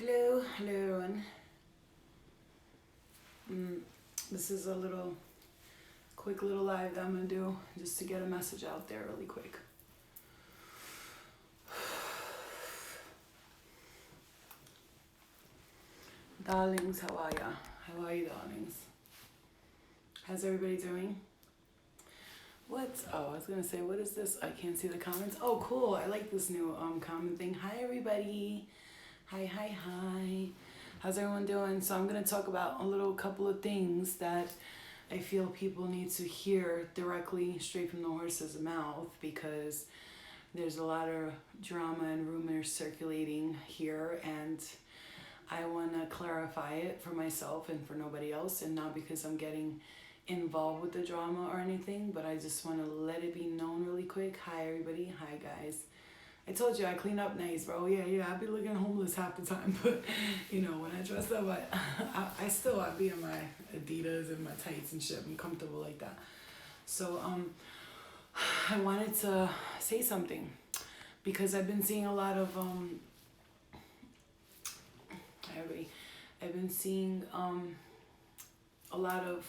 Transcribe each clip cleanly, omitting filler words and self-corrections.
Hello, hello everyone. This is a quick little live that I'm gonna do just to get a message out there really quick. Darlings, how are ya? How are you, darlings? How's everybody doing? I was gonna say, what is this? I can't see the comments. Oh, cool! I like this new comment thing. Hi, everybody. Hi, hi, hi. How's everyone doing? So I'm gonna talk about a couple of things that I feel people need to hear directly straight from the horse's mouth, because there's a lot of drama and rumors circulating here, and I want to clarify it for myself and for nobody else, and not because I'm getting involved with the drama or anything, but I just want to let it be known really quick. Hi, everybody. Hi, guys. I told you I clean up nice, bro. Yeah. I be looking homeless half the time, but when I dress up, I be in my Adidas and my tights and shit. I'm comfortable like that. So I wanted to say something because I've been seeing a lot of I've been seeing a lot of.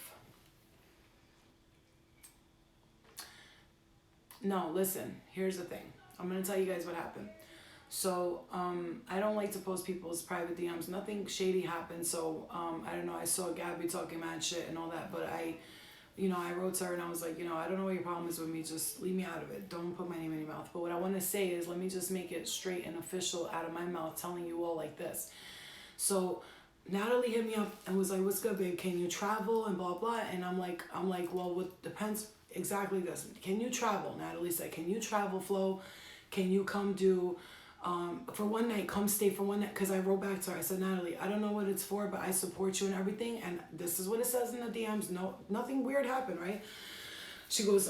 No, listen. Here's the thing. I'm going to tell you guys what happened. So, I don't like to post people's private DMs. Nothing shady happened. So, I don't know. I saw Gabby talking mad shit and all that. But I wrote to her and I was like, I don't know what your problem is with me. Just leave me out of it. Don't put my name in your mouth. But what I want to say is, let me just make it straight and official out of my mouth, telling you all like this. So, Natalie hit me up and was like, what's good, babe? Can you travel? And blah, blah. And I'm like, well, what depends exactly this. Can you travel? Natalie said, can you travel, Flo? Can you come do, for one night, come stay for one night? Because I wrote back to her. I said, Natalie, I don't know what it's for, but I support you and everything. And this is what it says in the DMs. No, nothing weird happened, right? She goes,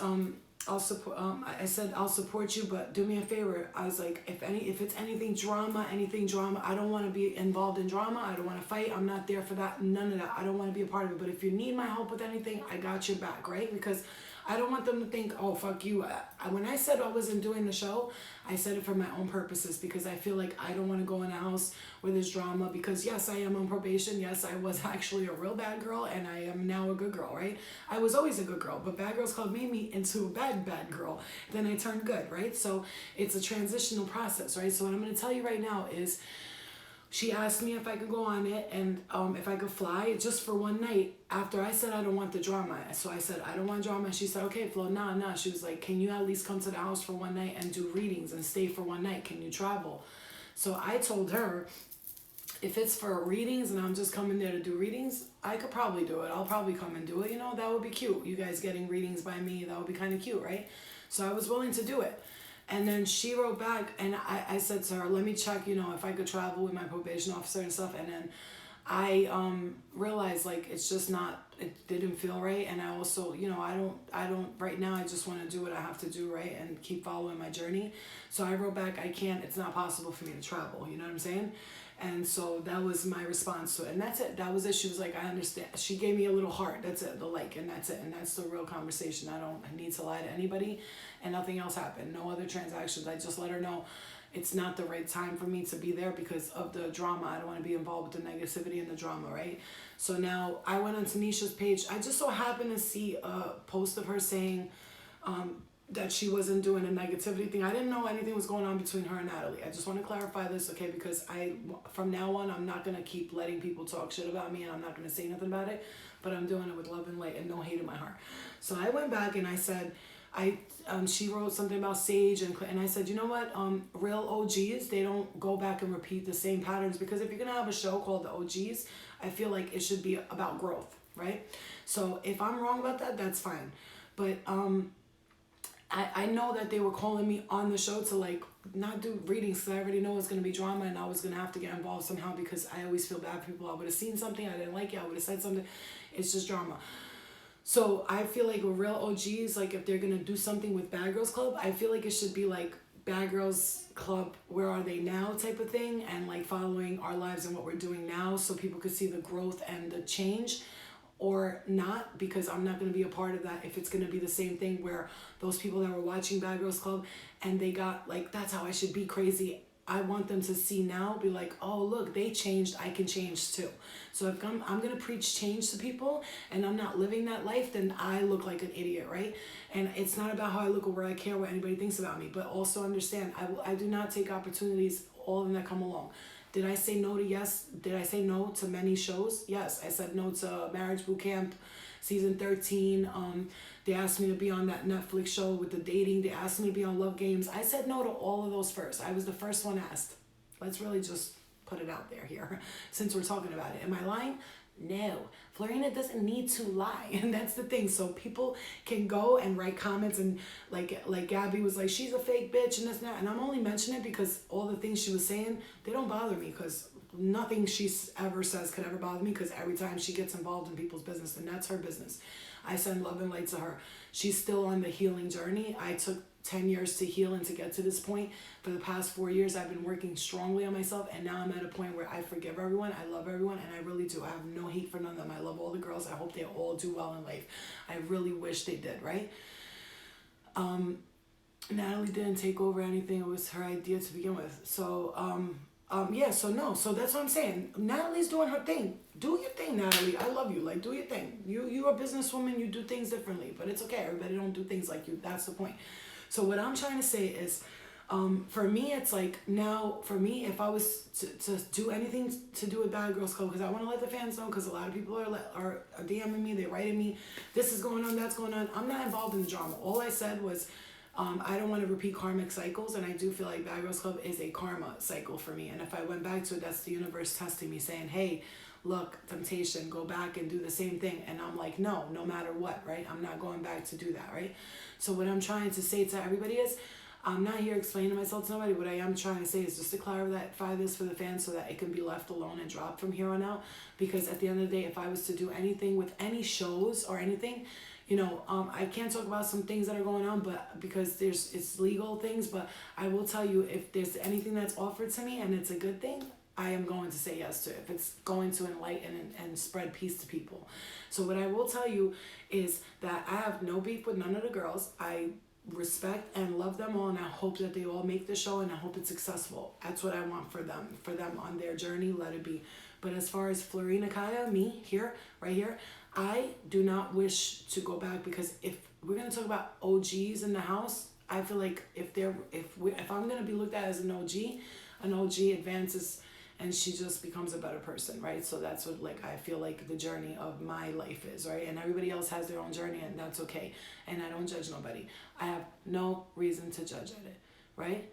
I'll support, I said, I'll support you, but do me a favor. I was like, if it's anything drama, I don't want to be involved in drama. I don't want to fight. I'm not there for that. None of that. I don't want to be a part of it. But if you need my help with anything, I got your back, right? Because I don't want them to think, oh, fuck you. When I said I wasn't doing the show, I said it for my own purposes, because I feel like I don't want to go in a house where there's drama, because yes, I am on probation. Yes, I was actually a real bad girl, and I am now a good girl, right? I was always a good girl, but Bad Girls Club made me into a bad girl. Then I turned good, right? So it's a transitional process, right? So what I'm going to tell you right now is, she asked me if I could go on it and if I could fly just for one night, after I said I don't want the drama. So I said, I don't want drama. She said, okay, Flo, nah. She was like, can you at least come to the house for one night and do readings and stay for one night? Can you travel? So I told her, if it's for readings and I'm just coming there to do readings, I could probably do it. I'll probably come and do it. That would be cute. You guys getting readings by me, that would be kind of cute, right? So I was willing to do it. And then she wrote back, and I said to her, let me check, if I could travel with my probation officer and stuff. And then I realized, like, it's just not, it didn't feel right. And I also, I don't, right now, I just want to do what I have to do, right? And keep following my journey. So I wrote back, it's not possible for me to travel. You know what I'm saying? And so that was my response to it. And that's it. That was it. She was like, I understand. She gave me a little heart. That's it. The like, and that's it. And that's the real conversation. I don't need to lie to anybody, and nothing else happened. No other transactions. I just let her know it's not the right time for me to be there because of the drama. I don't want to be involved with the negativity and the drama, right? So now I went on Tanisha's page. I just so happened to see a post of her saying, that she wasn't doing a negativity thing. I didn't know anything was going on between her and Natalie. I just want to clarify this, okay? Because from now on, I'm not going to keep letting people talk shit about me, and I'm not going to say nothing about it, but I'm doing it with love and light and no hate in my heart. So I went back and I said, she wrote something about Sage, and I said, you know what, real OGs, they don't go back and repeat the same patterns, because if you're going to have a show called The OGs, I feel like it should be about growth, right? So if I'm wrong about that, that's fine. But, I know that they were calling me on the show to like not do readings, because I already know it's going to be drama and I was going to have to get involved somehow, because I always feel bad for people. I would have seen something, I didn't like it, I would have said something. It's just drama. So I feel like with real OGs, like if they're going to do something with Bad Girls Club, I feel like it should be like Bad Girls Club, where are they now type of thing, and like following our lives and what we're doing now, so people could see the growth and the change. Or not, because I'm not going to be a part of that if it's going to be the same thing where those people that were watching Bad Girls Club and they got like, that's how I should be crazy, I want them to see now, be like, oh, look, they changed, I can change too. So if I'm going to preach change to people and I'm not living that life, then I look like an idiot, right? And it's not about how I look or where I care what anybody thinks about me, but also understand, I do not take opportunities, all of them that come along. Did I say no to yes? Did I say no to many shows? Yes, I said no to Marriage Boot Camp, season 13. They asked me to be on that Netflix show with the dating. They asked me to be on Love Games. I said no to all of those first. I was the first one asked. Let's really just put it out there here since we're talking about it. Am I lying? No. Florina doesn't need to lie. And that's the thing. So people can go and write comments and like Gabby was like, she's a fake bitch and this and that. And I'm only mentioning it because all the things she was saying, they don't bother me because nothing she ever says could ever bother me because every time she gets involved in people's business, and that's her business. I send love and light to her. She's still on the healing journey. I took 10 years to heal and to get to this point. For the past 4 years, I've been working strongly on myself, and now I'm at a point where I forgive everyone, I love everyone, and I really do. I have no hate for none of them. I love all the girls. I hope they all do well in life. I really wish they did, right? Natalie didn't take over anything. It was her idea to begin with. So, so that's what I'm saying. Natalie's doing her thing. Do your thing, Natalie. I love you. Like, do your thing. You're a businesswoman. You do things differently, but it's okay. Everybody don't do things like you. That's the point. So what I'm trying to say is, for me, it's like now, for me, if I was to do anything to do with Bad Girls Club, because I want to let the fans know, because a lot of people are DMing me, they're writing me, this is going on, that's going on. I'm not involved in the drama. All I said was, I don't want to repeat karmic cycles, and I do feel like Bad Girls Club is a karma cycle for me. And if I went back to it, that's the universe testing me, saying, hey, look, temptation, go back and do the same thing. And I'm like, no matter what, right? I'm not going back to do that, right? So what I'm trying to say to everybody is, I'm not here explaining myself to nobody. What I am trying to say is just to clarify this for the fans so that it can be left alone and dropped from here on out. Because at the end of the day, if I was to do anything with any shows or anything, I can't talk about some things that are going on, but because it's legal things, but I will tell you, if there's anything that's offered to me and it's a good thing, I am going to say yes to it, if it's going to enlighten and spread peace to people. So what I will tell you is that I have no beef with none of the girls. I respect and love them all, and I hope that they all make the show, and I hope it's successful. That's what I want for them on their journey. Let it be. But as far as Florina Kaya, me here, right here, I do not wish to go back, because if we're gonna talk about OGs in the house, I feel like if I'm gonna be looked at as an OG advances and she just becomes a better person, right? So that's what I feel like the journey of my life is, right? And everybody else has their own journey, and that's okay. And I don't judge nobody. I have no reason to judge at it, right?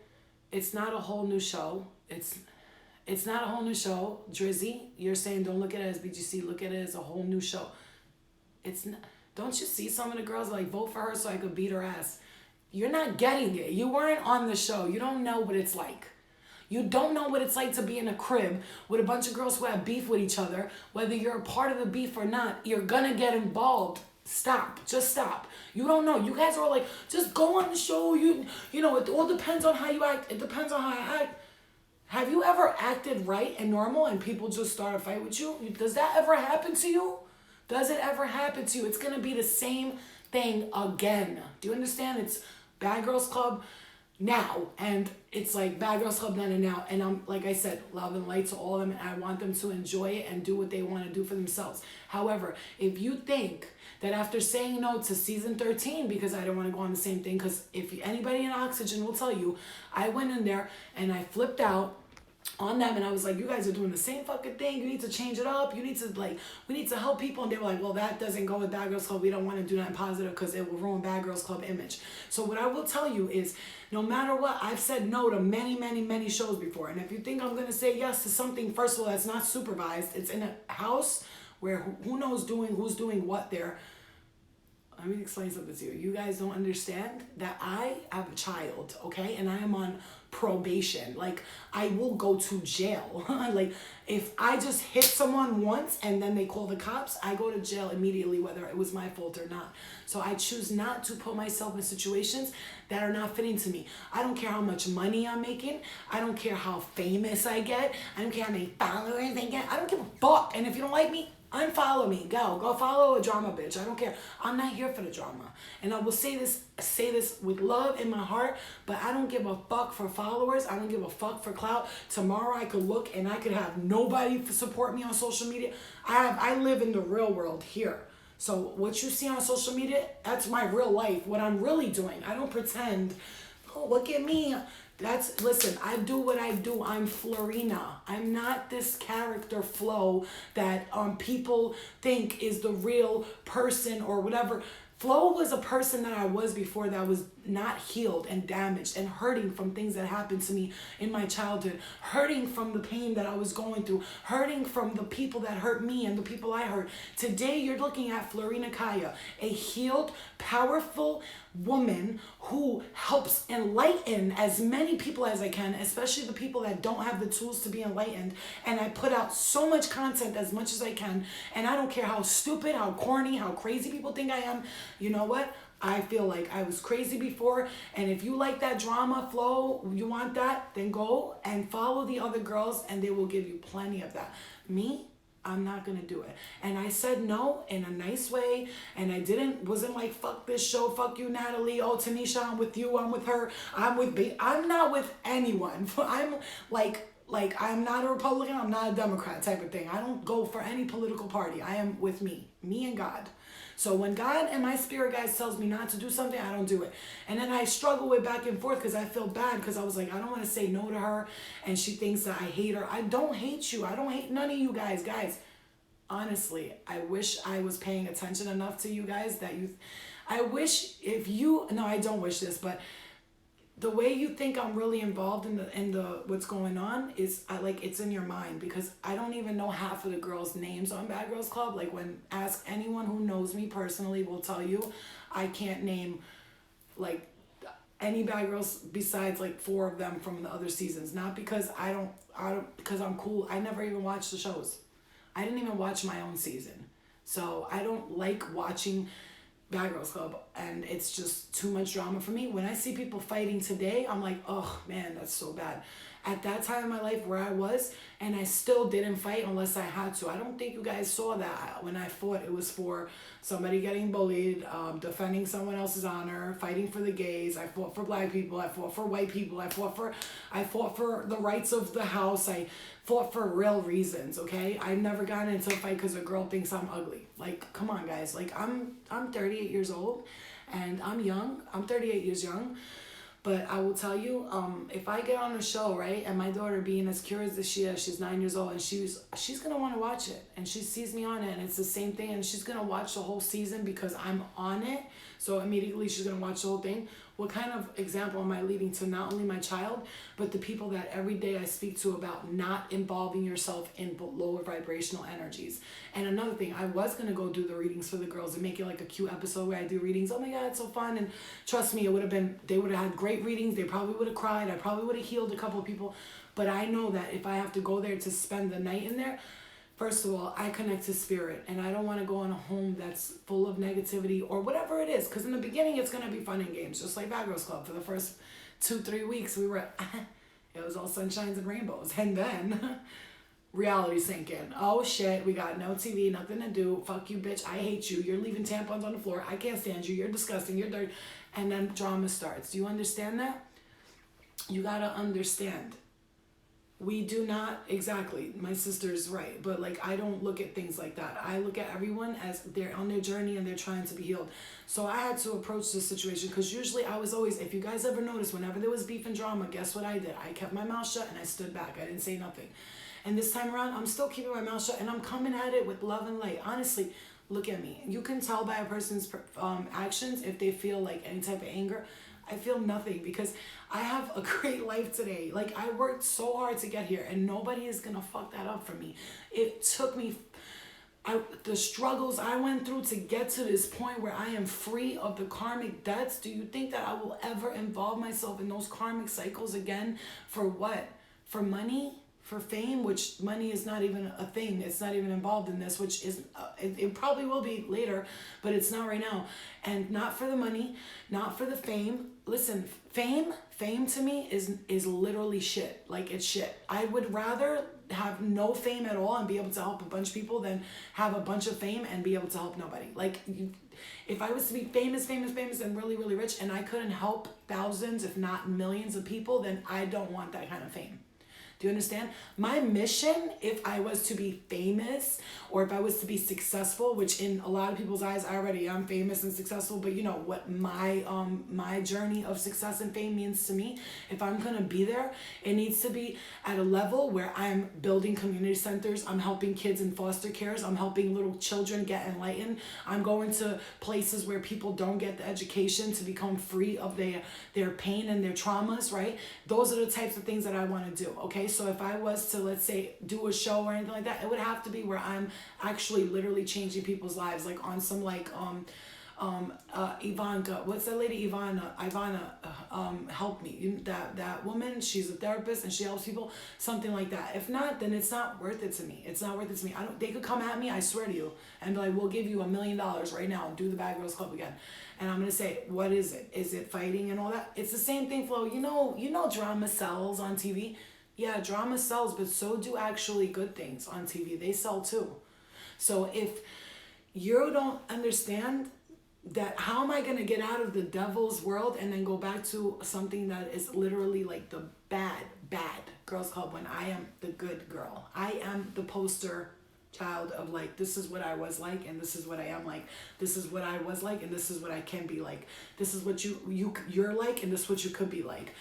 It's not a whole new show. It's not a whole new show. Drizzy, you're saying don't look at it as BGC, look at it as a whole new show. It's not. Don't you see some of the girls vote for her so I could beat her ass? You're not getting it. You weren't on the show. You don't know what it's like. You don't know what it's like to be in a crib with a bunch of girls who have beef with each other. Whether you're a part of the beef or not, you're gonna get involved. Stop. Just stop. You don't know. You guys are just go on the show. You know, it all depends on how you act. It depends on how I act. Have you ever acted right and normal and people just start a fight with you? Does that ever happen to you? Does it ever happen to you? It's gonna be the same thing again. Do you understand? It's Bad Girls Club now, and it's Bad Girls Club then and now, and I'm, like I said, love and light to all of them, and I want them to enjoy it and do what they want to do for themselves. However, if you think that after saying no to season 13, because I don't want to go on the same thing, because if anybody in Oxygen will tell you, I went in there and I flipped out on them, and I was like, you guys are doing the same fucking thing. You need to change it up. You need to we need to help people. And they were like, well, that doesn't go with Bad Girls Club. We don't want to do that positive because it will ruin Bad Girls Club image. So what I will tell you is, no matter what, I've said no to many, many, many shows before. And if you think I'm going to say yes to something, first of all, that's not supervised. It's in a house where who knows who's doing what there. Let me explain something to you. You guys don't understand that I have a child, okay? And I am on probation. I will go to jail. If I just hit someone once and then they call the cops, I go to jail immediately, whether it was my fault or not. So I choose not to put myself in situations that are not fitting to me. I don't care how much money I'm making. I don't care how famous I get. I don't care how many followers I get. I don't give a fuck. And if you don't like me, Unfollow me. Go follow a drama bitch. I don't care. I'm not here for the drama. And I will say this with love in my heart, but I don't give a fuck for followers. I don't give a fuck for clout. Tomorrow I could look and I could have nobody support me on social media. I live in the real world here. So what you see on social media, that's my real life. What I'm really doing. I don't pretend, oh, look at me. Listen, I do what I do. I'm Florina. I'm not this character Flo that people think is the real person or whatever. Flo was a person that I was before that was not healed and damaged and hurting from things that happened to me in my childhood, hurting from the pain that I was going through, hurting from the people that hurt me and the people I hurt. Today, you're looking at Florina Kaya, a healed, powerful woman who helps enlighten as many people as I can, especially the people that don't have the tools to be enlightened. And I put out so much content as much as I can. And I don't care how stupid, how corny, how crazy people think I am. You know what? I feel like I was crazy before, and if you like that drama flow, you want that, then go and follow the other girls and they will give you plenty of that. Me, I'm not gonna do it. And I said no in a nice way, and I wasn't like, fuck this show, fuck you, Natalie, oh, Tanisha, I'm with you, I'm with her, I'm not with anyone. I'm like I'm not a Republican, I'm not a Democrat type of thing. I don't go for any political party. I am with me and God. So when God and my spirit guides tells me not to do something, I don't do it. And then I struggle with back and forth because I feel bad because I was like, I don't want to say no to her. And she thinks that I hate her. I don't hate you. I don't hate none of you guys. Guys, honestly, I wish I was paying attention enough to you guys that I don't wish this, but the way you think I'm really involved in the what's going on is it's in your mind, because I don't even know half of the girls' names on Bad Girls Club. Like, ask anyone who knows me personally will tell you I can't name like any Bad Girls besides like 4 of them from the other seasons. Not because because I'm cool. I never even watched the shows. I didn't even watch my own season. So I don't like watching Bad Girls Club, and it's just too much drama for me. When I see people fighting today, I'm like, oh man, that's so bad. At that time in my life where I was, and I still didn't fight unless I had to. I don't think you guys saw that. When I fought, it was for somebody getting bullied, defending someone else's honor, fighting for the gays. I fought for black people. I fought for white people. I fought for the rights of the house. I fought for real reasons, okay? I've never gotten into a fight because a girl thinks I'm ugly. Like, come on, guys. Like, I'm 38 years old, and I'm young. I'm 38 years young. But I will tell you, if I get on a show, right, and my daughter being as curious as she is, she's 9 years old, and she's going to want to watch it. And she sees me on it, and it's the same thing, and she's going to watch the whole season because I'm on it. So immediately she's going to watch the whole thing. What kind of example am I leading to not only my child, but the people that every day I speak to about not involving yourself in lower vibrational energies? And another thing, I was going to go do the readings for the girls and make it like a cute episode where I do readings. Oh my God, it's so fun. And trust me, they would have had great readings. They probably would have cried. I probably would have healed a couple of people. But I know that if I have to go there to spend the night in there, first of all, I connect to spirit, and I don't want to go in a home that's full of negativity or whatever it is. Because in the beginning, it's going to be fun and games, just like Bad Girls Club. For the first 2-3 weeks, it was all sunshines and rainbows. And then reality sank in. Oh shit, we got no TV, nothing to do. Fuck you, bitch. I hate you. You're leaving tampons on the floor. I can't stand you. You're disgusting. You're dirty. And then drama starts. Do you understand that? You got to understand. We do not, exactly, my sister's right, but like, I don't look at things like that. I look at everyone as they're on their journey and they're trying to be healed. So I had to approach this situation, because usually I was always, if you guys ever noticed, whenever there was beef and drama, guess what I did? I kept my mouth shut and I stood back. I didn't say nothing. And this time around, I'm still keeping my mouth shut, and I'm coming at it with love and light. Honestly, look at me. You can tell by a person's actions if they feel like any type of anger. I feel nothing, because I have a great life today. Like, I worked so hard to get here, and nobody is gonna fuck that up for me. It took me, the struggles I went through to get to this point where I am free of the karmic debts. Do you think that I will ever involve myself in those karmic cycles again? For what? For money? For fame? Which money is not even a thing. It's not even involved in this, which is, it probably will be later, but it's not right now. And not for the money, not for the fame. Listen, fame to me is literally shit. Like, it's shit. I would rather have no fame at all and be able to help a bunch of people than have a bunch of fame and be able to help nobody. Like, if I was to be famous and really, really rich and I couldn't help thousands, if not millions of people, then I don't want that kind of fame. Do you understand? My mission, if I was to be famous or if I was to be successful, which in a lot of people's eyes I already am famous and successful, but you know what my journey of success and fame means to me, if I'm going to be there, it needs to be at a level where I'm building community centers, I'm helping kids in foster cares, I'm helping little children get enlightened, I'm going to places where people don't get the education to become free of their pain and their traumas, right? Those are the types of things that I want to do, okay? So if I was to, let's say, do a show or anything like that, it would have to be where I'm actually literally changing people's lives, like on some like Ivanka, what's that lady? Ivana, help me. That woman, she's a therapist and she helps people, something like that. If not, then it's not worth it to me. It's not worth it to me. They could come at me, I swear to you, and be like, we'll give you $1 million right now and do the Bad Girls Club again. And I'm gonna say, what is it? Is it fighting and all that? It's the same thing, Flo. You know drama sells on TV. Yeah, drama sells, but so do actually good things on TV. They sell too. So if you don't understand that, how am I going to get out of the devil's world and then go back to something that is literally like the bad girls club when I am the good girl? I am the poster child of like, this is what I was like and this is what I am like. This is what I was like and this is what I can be like. This is what you're like and this is what you could be like.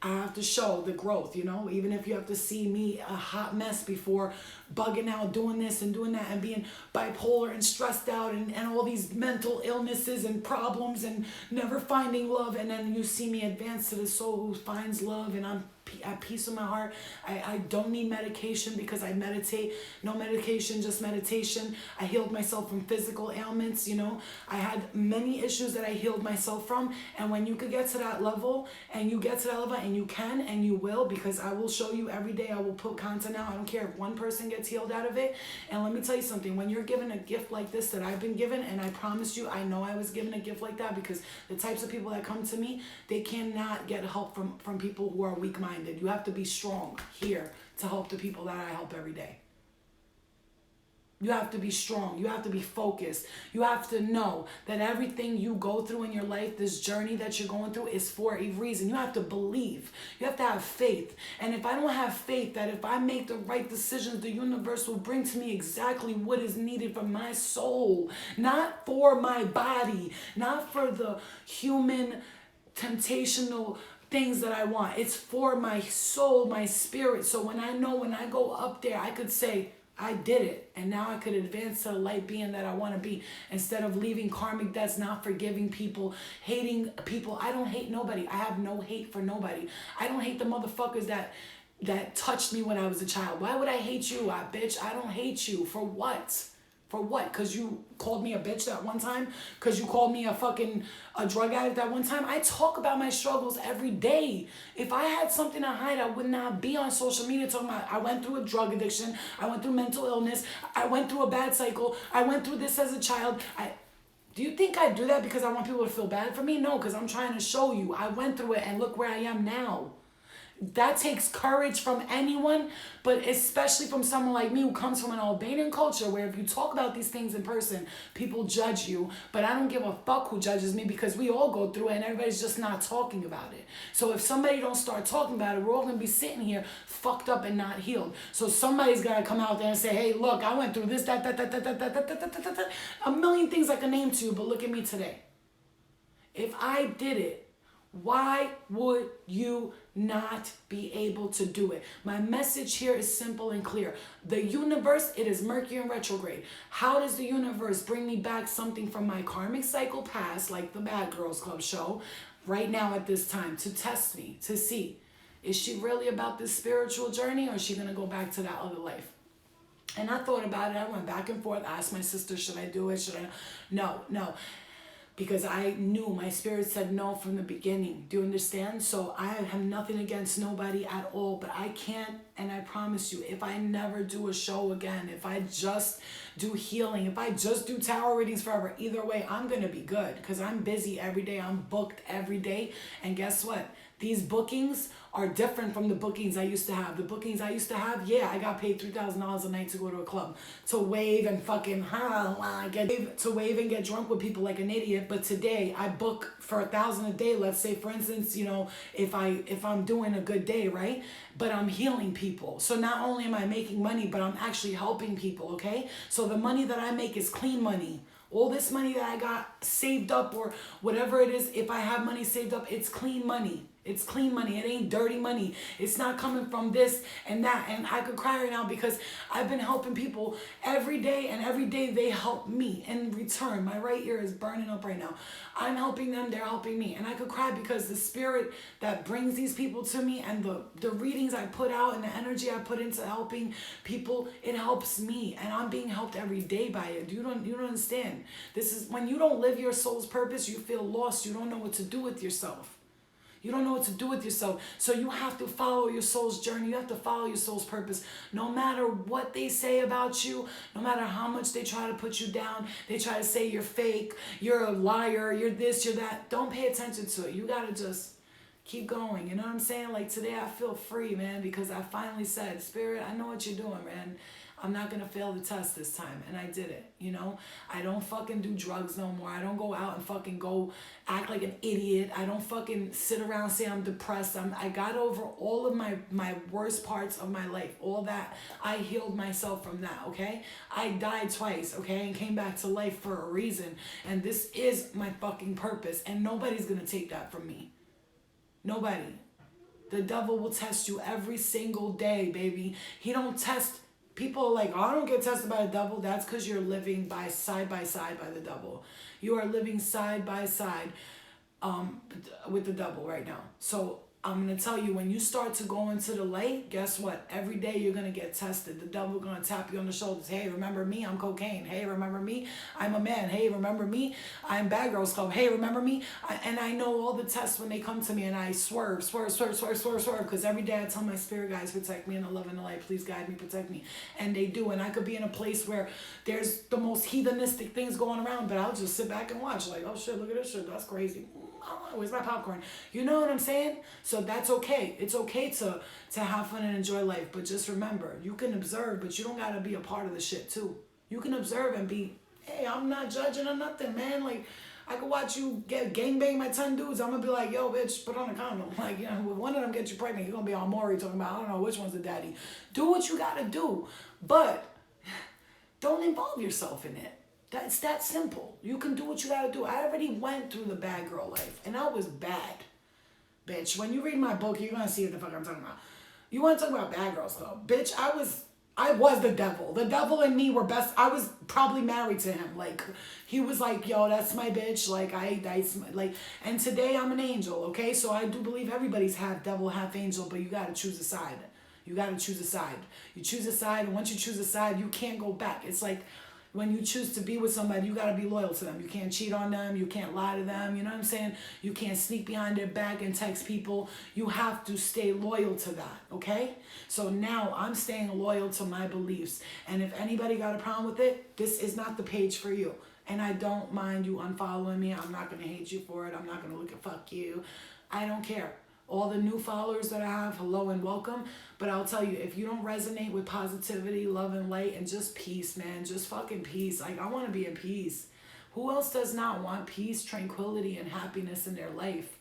I have to show the growth, you know, even if you have to see me a hot mess before bugging out, doing this and doing that and being bipolar and stressed out and all these mental illnesses and problems and never finding love. And then you see me advance to the soul who finds love and I'm at peace in my heart. I don't need medication because I meditate. No medication, just meditation. I healed myself from physical ailments, you know. I had many issues that I healed myself from. And when you could get to that level and you get to that level and you can and you will, because I will show you every day, I will put content out. I don't care if one person gets healed out of it. And let me tell you something, when you're given a gift like this that I've been given, and I promise you, I know I was given a gift like that because the types of people that come to me, they cannot get help from people who are weak-minded. You have to be strong here to help the people that I help every day. You have to be strong. You have to be focused. You have to know that everything you go through in your life, this journey that you're going through, is for a reason. You have to believe. You have to have faith. And if I don't have faith that if I make the right decisions, the universe will bring to me exactly what is needed for my soul, not for my body, not for the human temptational things that I want. It's for my soul, my spirit. So when I go up there, I could say, I did it. And now I could advance to the light being that I want to be. Instead of leaving karmic debts, not forgiving people, hating people. I don't hate nobody. I have no hate for nobody. I don't hate the motherfuckers that touched me when I was a child. Why would I hate you, bitch? I don't hate you. For what? For what? Because you called me a bitch that one time? Because you called me a drug addict that one time? I talk about my struggles every day. If I had something to hide, I would not be on social media talking about I went through a drug addiction, I went through mental illness, I went through a bad cycle, I went through this as a child. Do you think I do that because I want people to feel bad for me? No, because I'm trying to show you. I went through it and look where I am now. That takes courage from anyone, but especially from someone like me who comes from an Albanian culture where if you talk about these things in person, people judge you. But I don't give a fuck who judges me because we all go through it and everybody's just not talking about it. So if somebody don't start talking about it, we're all going to be sitting here fucked up and not healed. So somebody's got to come out there and say, hey, look, I went through this, that, a million things I can name to you, but look at me today. If I did it, why would you not be able to do it? My message here is simple and clear. The universe, it is Mercury in retrograde. How does the universe bring me back something from my karmic cycle past, like the Bad Girls Club show, right now at this time, to test me, to see, is she really about this spiritual journey or is she going to go back to that other life? And I thought about it. I went back and forth, asked my sister, should I do it? Should I? No. Because I knew, my spirit said no from the beginning. Do you understand? So I have nothing against nobody at all, but I can't, and I promise you, if I never do a show again, if I just do healing, if I just do tarot readings forever, either way, I'm going to be good because I'm busy every day. I'm booked every day. And guess what? These bookings are different from the bookings I used to have. The bookings I used to have, yeah, I got paid $3,000 a night to go to a club, to wave and fucking to wave and get drunk with people like an idiot. But today I book for $1,000 a day. Let's say, for instance, you know, if I'm doing a good day, right? But I'm healing people. So not only am I making money, but I'm actually helping people. Okay, so the money that I make is clean money. All this money that I got saved up or whatever it is, if I have money saved up, it's clean money. It's clean money. It ain't dirty money. It's not coming from this and that. And I could cry right now because I've been helping people every day, and every day they help me in return. My right ear is burning up right now. I'm helping them. They're helping me. And I could cry because the spirit that brings these people to me and the readings I put out and the energy I put into helping people, it helps me. And I'm being helped every day by it. You don't understand. This is when you don't live your soul's purpose, you feel lost. You don't know what to do with yourself. You don't know what to do with yourself. So you have to follow your soul's journey. You have to follow your soul's purpose. No matter what they say about you, no matter how much they try to put you down, they try to say you're fake, you're a liar, you're this, you're that. Don't pay attention to it. You got to just keep going. You know what I'm saying? Like today I feel free, man, because I finally said, Spirit, I know what you're doing, man. I'm not going to fail the test this time. And I did it, you know. I don't fucking do drugs no more. I don't go out and fucking go act like an idiot. I don't fucking sit around and say I'm depressed. I got over all of my worst parts of my life. All that. I healed myself from that, okay? I died twice, okay? And came back to life for a reason. And this is my fucking purpose. And nobody's going to take that from me. Nobody. The devil will test you every single day, baby. He don't test. People are like, oh, I don't get tested by the devil. That's because you're living side by side by the devil. You are living side by side with the devil right now. So I'm going to tell you, when you start to go into the light, guess what? Every day you're going to get tested. The devil going to tap you on the shoulders. Hey, remember me? I'm cocaine. Hey, remember me? I'm a man. Hey, remember me? I'm Bad Girls Club. Hey, remember me? And I know all the tests when they come to me, and I swerve. Because every day I tell my spirit guys, protect me in the love and the light. Please guide me, protect me. And they do. And I could be in a place where there's the most heathenistic things going around, but I'll just sit back and watch. Like, oh shit, look at this shit. That's crazy. Oh, where's my popcorn? You know what I'm saying? So that's okay. It's okay to have fun and enjoy life. But just remember, you can observe, but you don't got to be a part of the shit too. You can observe and be, hey, I'm not judging or nothing, man. Like, I could watch you get gangbang by 10 dudes. I'm going to be like, yo, bitch, put on a condom. Like, you know, if one of them gets you pregnant, you're going to be on Maury talking about, I don't know which one's the daddy. Do what you got to do. But don't involve yourself in it. It's that simple. You can do what you gotta do. I already went through the bad girl life, and I was bad, bitch. When you read my book, you're gonna see what the fuck I'm talking about. You wanna talk about Bad Girls Club, bitch? I was the devil. The devil and me were best. I was probably married to him. Like, he was like, yo, that's my bitch. Like, and today I'm an angel. Okay, so I do believe everybody's half devil, half angel, but you gotta choose a side. You gotta choose a side. You choose a side, and once you choose a side, you can't go back. It's like, when you choose to be with somebody, you got to be loyal to them. You can't cheat on them. You can't lie to them. You know what I'm saying? You can't sneak behind their back and text people. You have to stay loyal to that, okay? So now I'm staying loyal to my beliefs. And if anybody got a problem with it, this is not the page for you. And I don't mind you unfollowing me. I'm not going to hate you for it. I'm not going to look at fuck you. I don't care. All the new followers that I have, hello and welcome. But I'll tell you, if you don't resonate with positivity, love and light, and just peace, man, just fucking peace. Like, I want to be in peace. Who else does not want peace, tranquility, and happiness in their life?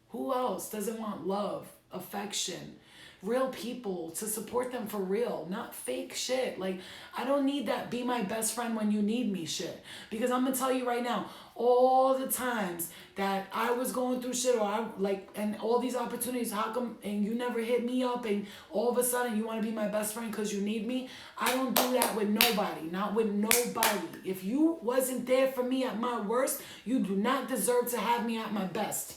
Who else doesn't want love, affection, real people to support them for real, not fake shit? Like, I don't need that be my best friend when you need me shit. Because I'm gonna tell you right now, all the times that I was going through shit, and all these opportunities, how come, and you never hit me up, and all of a sudden you want to be my best friend because you need me? I don't do that with nobody, not with nobody. If you wasn't there for me at my worst, you do not deserve to have me at my best.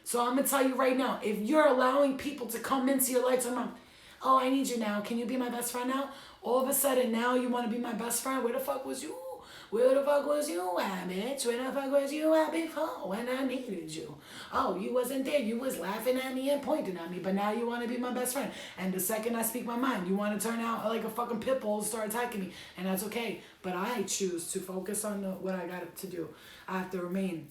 So I'm going to tell you right now, if you're allowing people to come into your life, oh, I need you now. Can you be my best friend now? All of a sudden, now you want to be my best friend? Where the fuck was you? Where the fuck was you at, bitch? Where the fuck was you at before when I needed you? Oh, you wasn't there. You was laughing at me and pointing at me, but now you want to be my best friend. And the second I speak my mind, you want to turn out like a fucking pit bull and start attacking me. And that's okay. But I choose to focus on what I got to do. I have to remain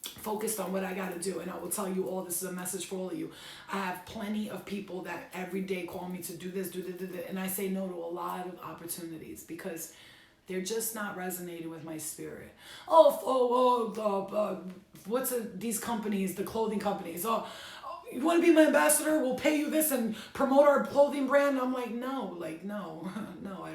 focused on what I got to do. And I will tell you all, this is a message for all of you. I have plenty of people that every day call me to do this, do that, and I say no to a lot of opportunities because they're just not resonating with my spirit. These companies, the clothing companies? You want to be my ambassador? We'll pay you this and promote our clothing brand. I'm like, no, no,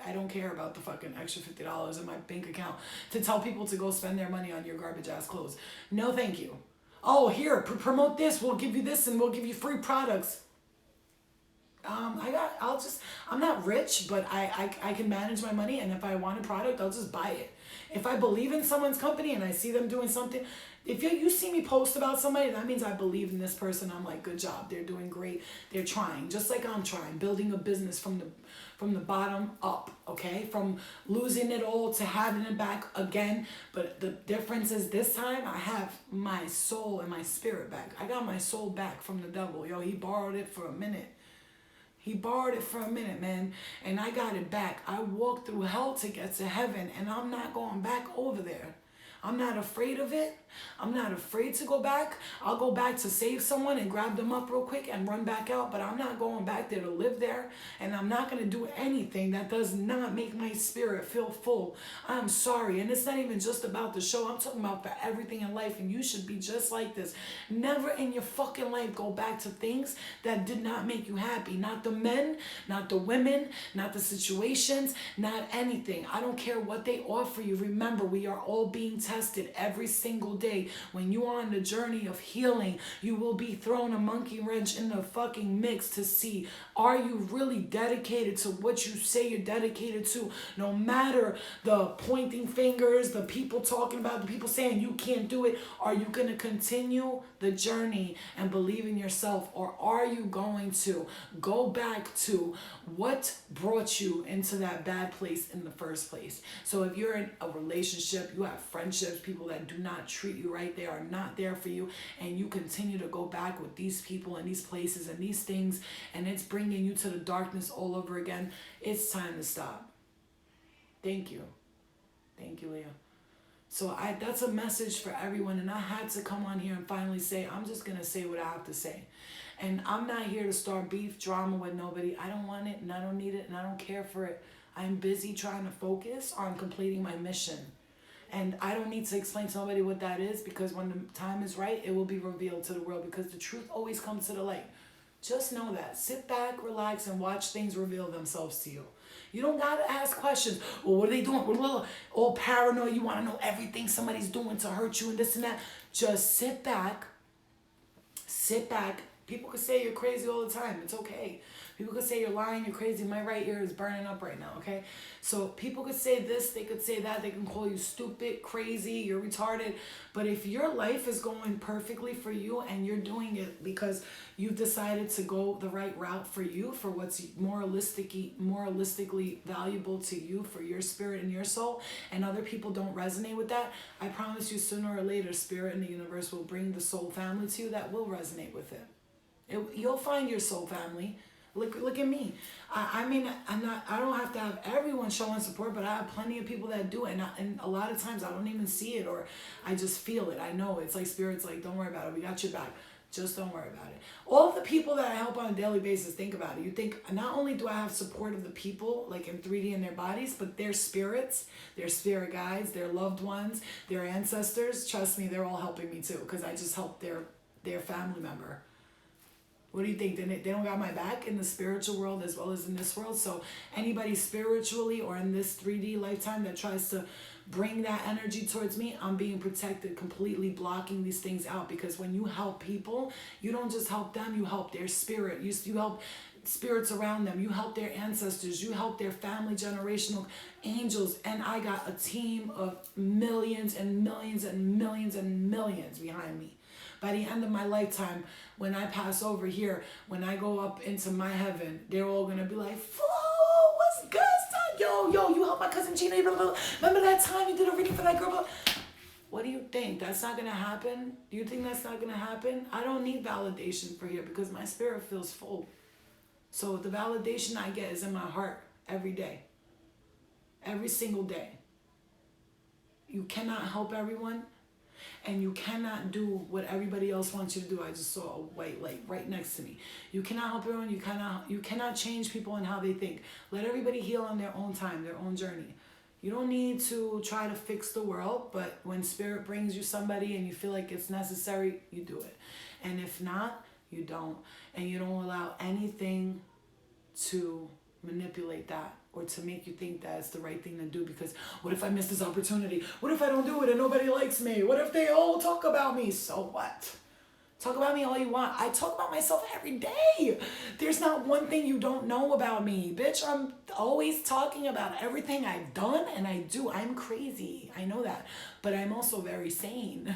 I don't care about the fucking extra $50 in my bank account to tell people to go spend their money on your garbage ass clothes. No, thank you. Oh, here, promote this. We'll give you this and we'll give you free products. I'm not rich, but I can manage my money, and if I want a product, I'll just buy it. If I believe in someone's company and I see them doing something, if you see me post about somebody, that means I believe in this person. I'm like, good job. They're doing great. They're trying, just like I'm trying, building a business from the bottom up, okay? From losing it all to having it back again. But the difference is this time I have my soul and my spirit back. I got my soul back from the devil. Yo, he borrowed it for a minute. He borrowed it for a minute, man, and I got it back. I walked through hell to get to heaven, and I'm not going back over there. I'm not afraid of it. I'm not afraid to go back. I'll go back to save someone and grab them up real quick and run back out, but I'm not going back there to live there, and I'm not going to do anything that does not make my spirit feel full. I'm sorry, and it's not even just about the show. I'm talking about for everything in life, and you should be just like this. Never in your fucking life go back to things that did not make you happy. Not the men, not the women, not the situations, not anything. I don't care what they offer you. Remember, we are all being tested every single day. When you are on the journey of healing, you will be thrown a monkey wrench in the fucking mix to see, are you really dedicated to what you say you're dedicated to? No matter the pointing fingers, the people talking about, the people saying you can't do it, are you going to continue the journey and believe in yourself? Or are you going to go back to what brought you into that bad place in the first place? So if you're in a relationship, you have friendships, people that do not treat you right, they are not there for you, and you continue to go back with these people and these places and these things, and it's bringing you to the darkness all over again, it's time to stop. Thank you. Thank you, Leah. So that's a message for everyone, and I had to come on here and finally say, I'm just going to say what I have to say. And I'm not here to start beef, drama with nobody. I don't want it, and I don't need it, and I don't care for it. I'm busy trying to focus on completing my mission. And I don't need to explain to nobody what that is, because when the time is right, it will be revealed to the world, because the truth always comes to the light. Just know that. Sit back, relax, and watch things reveal themselves to you. You don't got to ask questions. Well, what are they doing? We're all paranoid. You want to know everything somebody's doing to hurt you and this and that. Just sit back. Sit back. People could say you're crazy all the time. It's okay. People could say you're lying, you're crazy. My right ear is burning up right now, okay? So people could say this, they could say that. They can call you stupid, crazy, you're retarded. But if your life is going perfectly for you and you're doing it because you've decided to go the right route for you, for what's moralistically valuable to you, for your spirit and your soul, and other people don't resonate with that, I promise you sooner or later, spirit and the universe will bring the soul family to you that will resonate with it. You'll find your soul family. Look at me. I mean, I don't have to have everyone showing support, but I have plenty of people that do it. And a lot of times I don't even see it, or I just feel it. I know it's like spirit's like, don't worry about it. We got your back. Just don't worry about it. All of the people that I help on a daily basis, think about it. You think, not only do I have support of the people, like in 3D in their bodies, but their spirits, their spirit guides, their loved ones, their ancestors. Trust me, they're all helping me too, because I just helped their family member. What do you think? They don't got my back in the spiritual world as well as in this world. So anybody spiritually or in this 3D lifetime that tries to bring that energy towards me, I'm being protected, completely blocking these things out. Because when you help people, you don't just help them, you help their spirit. You help spirits around them. You help their ancestors. You help their family, generational angels. And I got a team of millions and millions and millions and millions behind me. By the end of my lifetime, when I pass over here, when I go up into my heaven, they're all going to be like, Flo, what's good, son? Yo, you helped my cousin Gina. Remember that time you did a reading for that girl? What do you think? That's not going to happen? Do you think that's not going to happen? I don't need validation for here because my spirit feels full. So the validation I get is in my heart every day. Every single day. You cannot help everyone. And you cannot do what everybody else wants you to do. I just saw a white light right next to me. You cannot help everyone. You cannot change people and how they think. Let everybody heal on their own time, their own journey. You don't need to try to fix the world, but when spirit brings you somebody and you feel like it's necessary, you do it. And if not, you don't. And you don't allow anything to manipulate that or to make you think that it's the right thing to do, because what if I miss this opportunity? What if I don't do it and nobody likes me? What if they all talk about me? So what? Talk about me all you want. I talk about myself every day. There's not one thing you don't know about me. Bitch, I'm always talking about everything I've done and I do. I'm crazy. I know that. But I'm also very sane.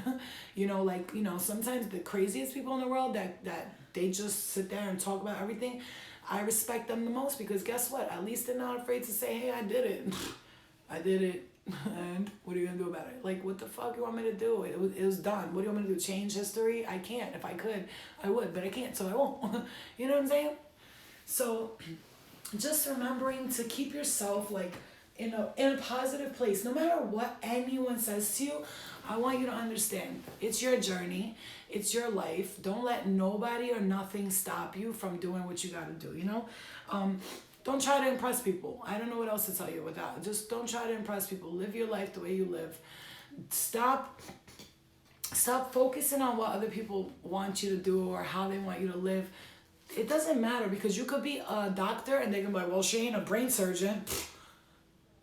Sometimes the craziest people in the world that they just sit there and talk about everything, I respect them the most, because guess what? At least they're not afraid to say, hey, I did it. I did it. And what are you going to do about it? Like, what the fuck you want me to do? It was done. What do you want me to do? Change history? I can't. If I could, I would, but I can't, so I won't. You know what I'm saying? So just remembering to keep yourself like in a positive place. No matter what anyone says to you, I want you to understand it's your journey. It's your life. Don't let nobody or nothing stop you from doing what you got to do, Don't try to impress people. I don't know what else to tell you with that. Just don't try to impress people. Live your life the way you live. Stop focusing on what other people want you to do or how they want you to live. It doesn't matter, because you could be a doctor and they can be like, well, she ain't a brain surgeon.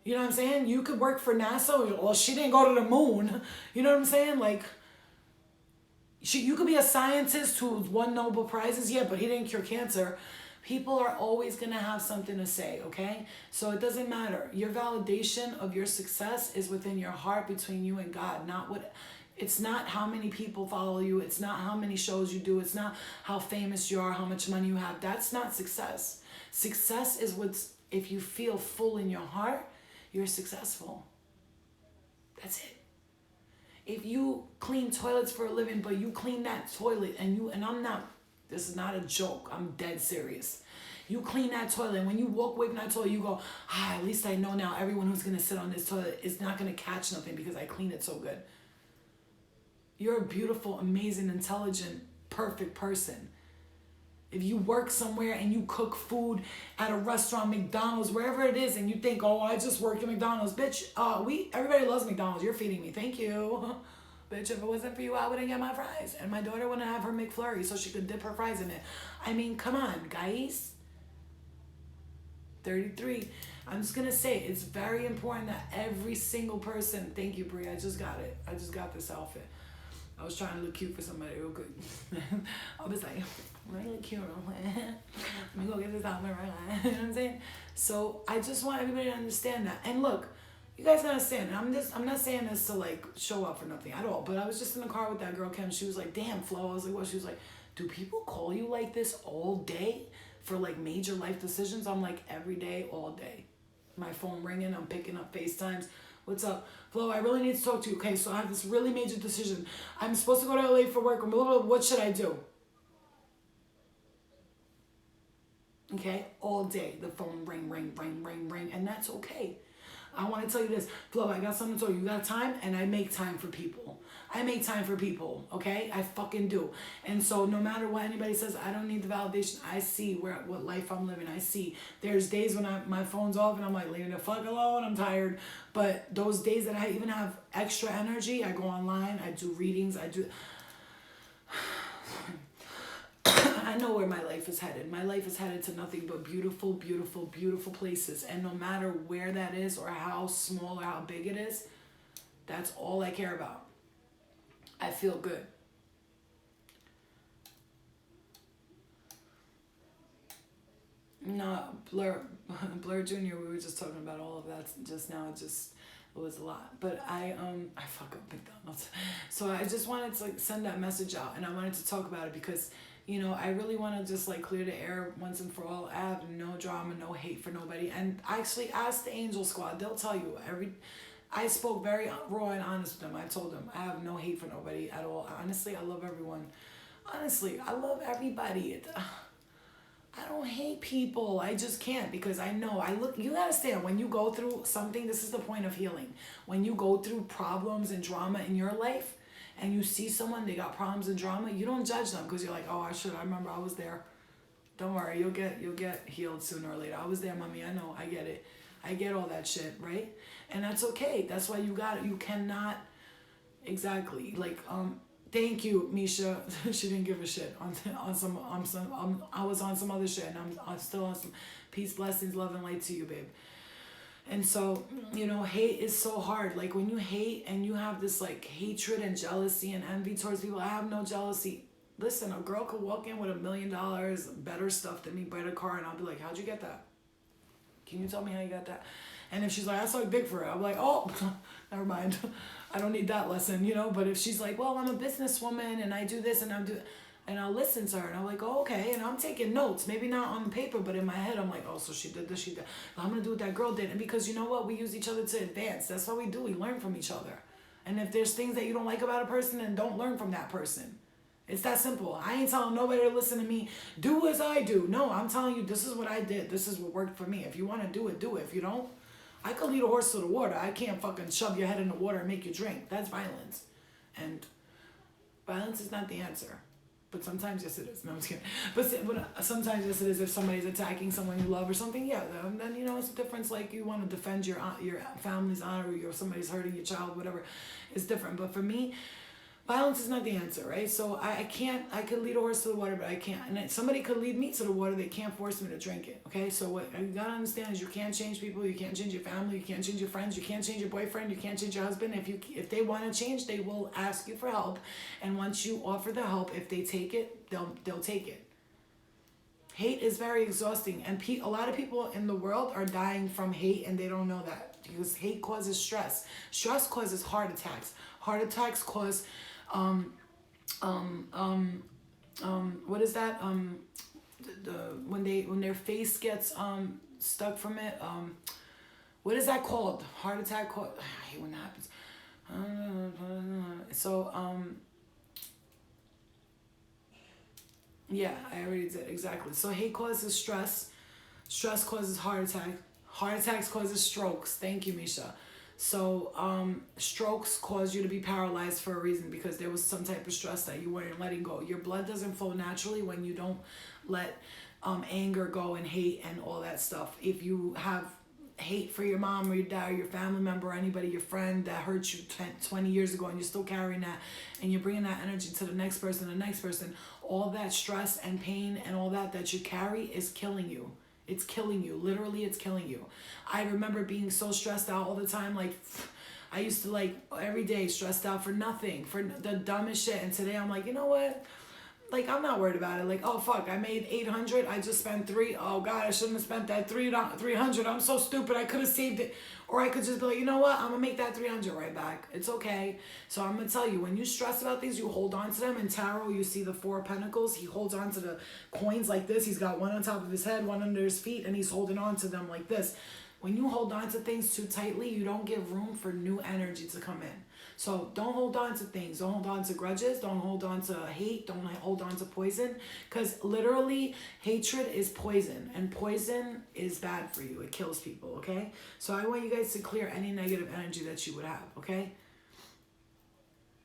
You know what I'm saying? You could work for NASA. Well, she didn't go to the moon. You know what I'm saying? Like, you could be a scientist who won Nobel Prizes. Yeah, but he didn't cure cancer. People are always going to have something to say, okay? So it doesn't matter. Your validation of your success is within your heart, between you and God. It's not how many people follow you. It's not how many shows you do. It's not how famous you are, how much money you have. That's not success. Success is if you feel full in your heart, you're successful. That's it. If you clean toilets for a living, but you clean that toilet this is not a joke. I'm dead serious. You clean that toilet, and when you walk away from that toilet, you go, at least I know now everyone who's going to sit on this toilet is not going to catch nothing because I cleaned it so good. You're a beautiful, amazing, intelligent, perfect person. If you work somewhere and you cook food at a restaurant, McDonald's, wherever it is, and you think, oh, I just work at McDonald's. Bitch, everybody loves McDonald's. You're feeding me. Thank you. Bitch, if it wasn't for you, I wouldn't get my fries. And my daughter wouldn't have her McFlurry so she could dip her fries in it. I mean, come on, guys. 33. I'm just going to say, it's very important that every single person, thank you, Brie, I just got it. I just got this outfit. I was trying to look cute for somebody real quick. I was like, I'm really cute. Let me go get this outfit right. You know what I'm saying? So I just want everybody to understand that. And look, you guys gotta understand, I'm not saying this to like show up for nothing at all, but I was just in the car with that girl, Kim. She was like, damn, Flo. I was like, what? She was like, do people call you like this all day for like major life decisions? I'm like, every day, all day. My phone ringing, I'm picking up FaceTimes. What's up? Flo, I really need to talk to you. Okay, so I have this really major decision. I'm supposed to go to LA for work. Blah, blah, blah. What should I do? Okay, all day. The phone ring, ring, ring, ring, ring. And that's okay. I want to tell you this. Flo, I got something to tell you. You got time? And I make time for people. I make time for people, okay? I fucking do. And so no matter what anybody says, I don't need the validation. I see what life I'm living. I see. There's days when my phone's off and I'm like, leave the fuck alone. I'm tired. But those days that I even have extra energy, I go online. I do readings. I know where my life is headed. My life is headed to nothing but beautiful, beautiful, beautiful places. And no matter where that is or how small or how big it is, that's all I care about. I feel good. No, Blur Jr., we were just talking about all of that just now. It was a lot. But I fuck up McDonald's. So I just wanted to like send that message out, and I wanted to talk about it because I really want to just like clear the air once and for all. I have no drama, no hate for nobody. And actually ask the Angel Squad. They'll tell you I spoke very raw and honest with them. I told them I have no hate for nobody at all. Honestly, I love everyone. Honestly, I love everybody. I don't hate people. I just can't, because I know you gotta understand, when you go through something, this is the point of healing. When you go through problems and drama in your life, and you see someone, they got problems and drama, you don't judge them because you're like, oh, I remember I was there. Don't worry, you'll get healed sooner or later. I was there, mommy. I know. I get it. I get all that shit, right? And that's okay. That's why you got it. You cannot exactly like thank you, Misha. She didn't give a shit on some I was on some other shit, and I'm still on some peace, blessings, love, and light to you, babe. And so, you know, hate is so hard. Like when you hate and you have this like hatred and jealousy and envy towards people, I have no jealousy. Listen, a girl could walk in with $1 million, better stuff than me, better car, and I'll be like, how'd you get that? Can you tell me how you got that? And if she's like, I saw big for it, I'm like, oh, never mind. I don't need that lesson, you know? But if she's like, well, I'm a businesswoman and I do this and and I'll listen to her and I'm like, oh, okay. And I'm taking notes, maybe not on the paper, but in my head, I'm like, oh, so she did this, she did. I'm going to do what that girl did. And because you know what? We use each other to advance. That's what we do. We learn from each other. And if there's things that you don't like about a person, then don't learn from that person. It's that simple. I ain't telling nobody to listen to me. Do as I do. No, I'm telling you, this is what I did. This is what worked for me. If you want to do it, do it. If you don't, I could lead a horse to the water. I can't fucking shove your head in the water and make you drink. That's violence. And violence is not the answer. But sometimes, yes, it is. No, I'm just kidding. But sometimes, yes, it is. If somebody's attacking someone you love or something, yeah, then, you know, it's a difference. Like, you want to defend your family's honor, or somebody's hurting your child, whatever. It's different. But for me, violence is not the answer, right? So I could lead a horse to the water, but I can't. And somebody could lead me to the water, they can't force me to drink it, okay? So what you gotta understand is you can't change people, you can't change your family, you can't change your friends, you can't change your boyfriend, you can't change your husband. If they want to change, they will ask you for help. And once you offer the help, if they take it, they'll take it. Hate is very exhausting, and a lot of people in the world are dying from hate, and they don't know that, because hate causes stress. Stress causes heart attacks. Heart attacks cause what is that? When their face gets stuck from it, what is that called? Heart attack. I hate when that happens. So yeah, I already did exactly. So hate causes stress. Stress causes heart attack. Heart attacks causes strokes. Thank you, Misha. So strokes cause you to be paralyzed for a reason, because there was some type of stress that you weren't letting go. Your blood doesn't flow naturally when you don't let anger go and hate and all that stuff. If you have hate for your mom or your dad or your family member or anybody, your friend that hurt you 20 years ago, and you're still carrying that, and you're bringing that energy to the next person, all that stress and pain and all that you carry is killing you. It's killing you. Literally, it's killing you. I remember being so stressed out all the time. Like, I used to, like, every day stressed out for nothing, for the dumbest shit. And today I'm like, you know what? Like, I'm not worried about it. Like, oh, fuck, I made 800. I just spent 3. Oh, God, I shouldn't have spent that 300. I'm so stupid. I could have saved it. Or I could just be like, you know what? I'm going to make that 300 right back. It's okay. So I'm going to tell you, when you stress about things, you hold on to them. In tarot, you see the 4 of Pentacles. He holds on to the coins like this. He's got one on top of his head, one under his feet, and he's holding on to them like this. When you hold on to things too tightly, you don't give room for new energy to come in. So don't hold on to things. Don't hold on to grudges. Don't hold on to hate. Don't hold on to poison. Because literally, hatred is poison. And poison is bad for you. It kills people, okay? So I want you guys to clear any negative energy that you would have, okay?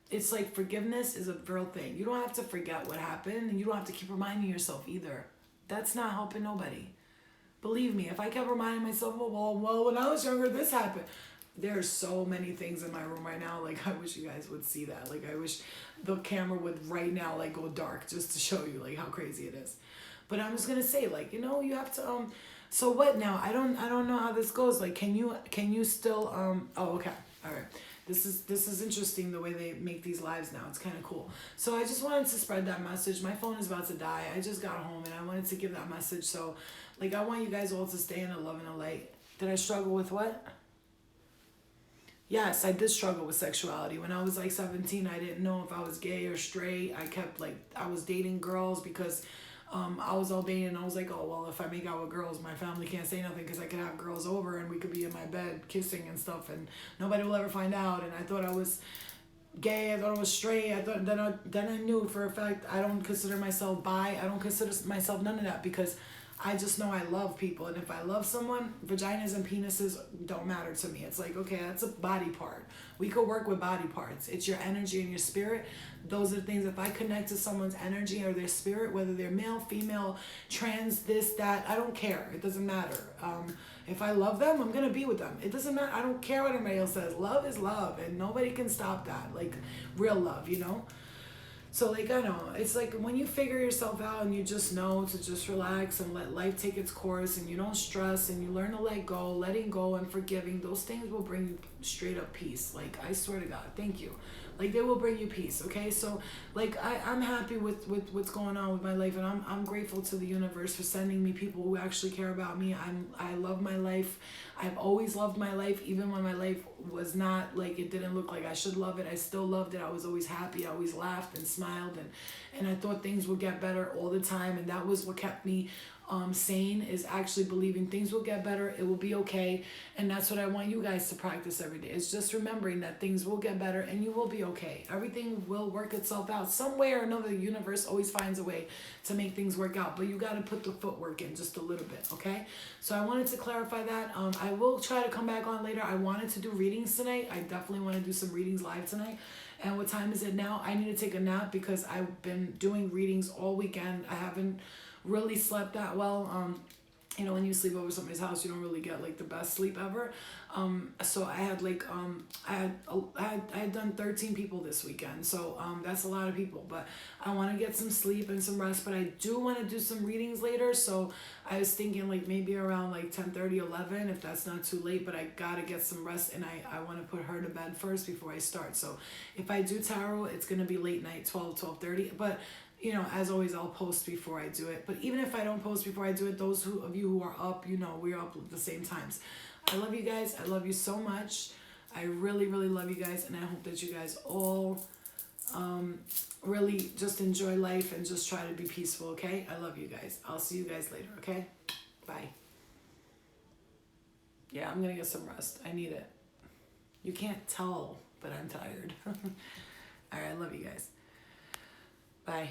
It's like forgiveness is a real thing. You don't have to forget what happened. And you don't have to keep reminding yourself either. That's not helping nobody. Believe me, if I kept reminding myself, well, when I was younger, this happened. There's so many things in my room right now. Like, I wish you guys would see that. Like, I wish the camera would right now, like, go dark just to show you, like, how crazy it is. But I'm just going to say, like, you know, you have to, so what now? I don't know how this goes. Like, can you still, oh, okay. All right. This is interesting the way they make these lives now. It's kind of cool. So I just wanted to spread that message. My phone is about to die. I just got home and I wanted to give that message. So, like, I want you guys all to stay in the love and the light. Did I struggle with what? Yes, I did struggle with sexuality. When I was like 17, I didn't know if I was gay or straight. I was dating girls because I was all dating, and I was like, oh, well, if I make out with girls, my family can't say nothing because I could have girls over and we could be in my bed kissing and stuff and nobody will ever find out. And I thought I was gay, I thought I was straight. Then I knew for a fact I don't consider myself bi. I don't consider myself none of that because I just know I love people. And if I love someone, vaginas and penises don't matter to me. It's like, okay, that's a body part. We could work with body parts. It's your energy and your spirit. Those are the things, if I connect to someone's energy or their spirit, whether they're male, female, trans, this, that, I don't care. It doesn't matter. If I love them, I'm going to be with them. It doesn't matter. I don't care what anybody else says. Love is love, and nobody can stop that. Like, real love, you know? So, like, I know, it's like when you figure yourself out and you just know to just relax and let life take its course, and you don't stress, and you learn to let go, letting go and forgiving, those things will bring you straight up peace. Like, I swear to God, thank you. Like, they will bring you peace, okay? So, like, I'm happy with what's going on with my life, and I'm grateful to the universe for sending me people who actually care about me. I love my life. I've always loved my life, even when my life was not, like, it didn't look like I should love it. I still loved it. I was always happy. I always laughed and smiled, and I thought things would get better all the time, and that was what kept me sane, is actually believing things will get better, it will be okay. And that's what I want you guys to practice every day. It's just remembering that things will get better and you will be okay. Everything will work itself out. Some way or another, the universe always finds a way to make things work out, but you got to put the footwork in just a little bit, okay? So I wanted to clarify that. I will try to come back on later. I wanted to do readings tonight. I definitely want to do some readings live tonight. And what time is it now? I need to take a nap because I've been doing readings all weekend. I haven't really slept that well. You know, when you sleep over somebody's house, you don't really get like the best sleep ever. So I had like I had done 13 people this weekend, so that's a lot of people. But I want to get some sleep and some rest. But I do want to do some readings later, so I was thinking like maybe around like 10:30, 11, if that's not too late. But I gotta get some rest, and I want to put her to bed first before I start. So if I do tarot, it's gonna be late night, 12:30. But you know, as always, I'll post before I do it. But even if I don't post before I do it, those of you who are up, you know, we're up at the same times. I love you guys. I love you so much. I really, really love you guys. And I hope that you guys all really just enjoy life and just try to be peaceful, okay? I love you guys. I'll see you guys later, okay? Bye. Yeah, I'm going to get some rest. I need it. You can't tell, but I'm tired. All right, I love you guys. Bye.